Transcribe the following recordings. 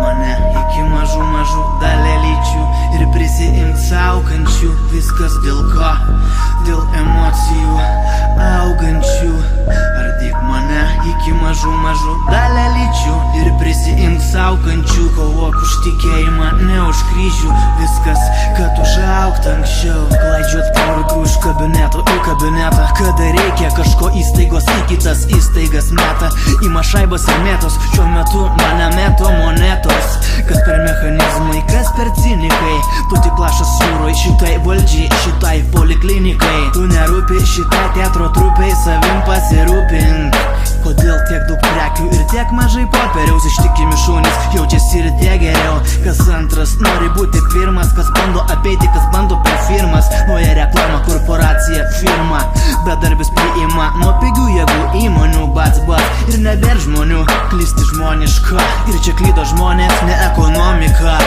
mane iki mažų dalelyčių ir prisiimk sau kančių. Viskas dėl ko? Dėl emocijų augančių. Ardyk mane iki mažų dalelyčių ir prisiimk sau kančių. Kovok už tikėjimą, ne už kryžių. Viskas, kad užaugt anksčiau. Klaidžiot pavargų iš kabineto į kabinetą. Kada reikia kažko įstaigos į kitas įstaigas meta. Ima šaibas ir mėtos, šiuo metu mane meto monetos. Kas per mechanizmai, kas per cinikai. Tu tik lašas jūroj, šitai valdžiai, šitai poliklinikai. Tu nerūpi šitai teatro trupai, savim pasirūpink. Kodėl tiek daug prekių ir tiek mažai popieriaus? Ištikimi šunys jaučiasi ir tiek geriau. Kas antras nori būti pirmas, kas bando apeiti, kas bando per firmas. Nauja reklama, korporacija, firma. Bedarbis priima nuo pigių jėgų įmonių. Bats ir nebėr žmonių, klysti žmoniška. Ir čia klydo žmonės, ne ekonomika.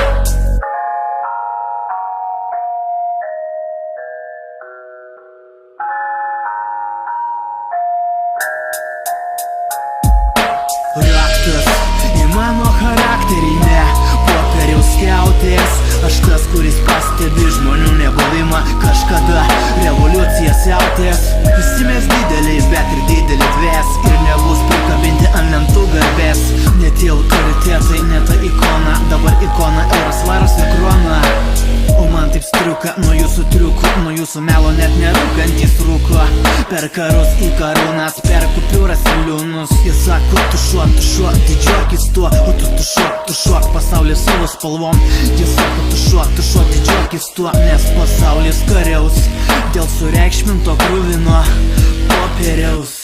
Raktas į mano charakterį, ne popieriaus skiautės. Aš tas, kuris pastebi žmonių nebuvimą. Kažkada revoliucija siautės. Visi mes dideliai, bet ir didelį dvės. Ir nebus prikabinti ant lentų garbės. Ne tie autoritetai, ne ta ikona. Dabar ikona euras, svaras ir krona. O man taip striuka nuo jūsų triukų, nuo jūsų melo net nerūkantys rūko. Per karus į karūnas, per kupiūras ir liūnus. Jie sako, tu šuo, didžiuokis tuo. O tu šuok, pasaulis savo spalvom. Jie sako, tu šuo, didžiuokis tuo. Nes pasaulis kariaus dėl sureikšminto kruvino popieriaus.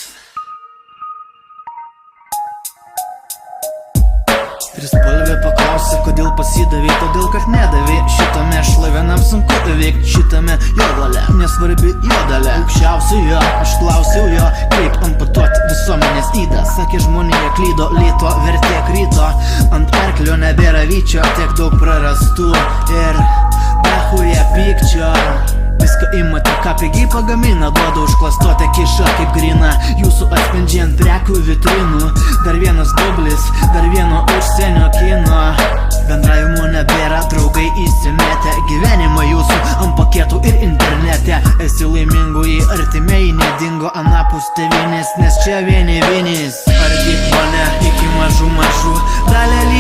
Trispalvė paklausė, kodėl pasidavė. Todėl, kad nedavė. Šitame šlavenam sunku įveikti. Šitame jo valia, nesvarbi jo dalia. Aukščiausiu jo, aš klausiau jo, kaip amputuoti visuomenės ydą. Sakė, žmonėje klydo, lėto vertė kryto. Ant arklio nebėra vyčio, tiek daug prarastų. Ir dahuja pykčio. Viską imate, ką pigiai pagamina. Duoda užklastotę kišą kaip grina. Jūsų atspindžiai ant prekių vitrinų. Dar vienas dublis, dar vieno užsienio kino. Bendravimo nebėra, draugai įsimetę. Gyvenimą jūsų ant paketų ir internete. Esi laimingoji, artimieji nedingo anapus tėvynės, nes čia vieni vienis. Ardyk mane iki mažų dalelyčių.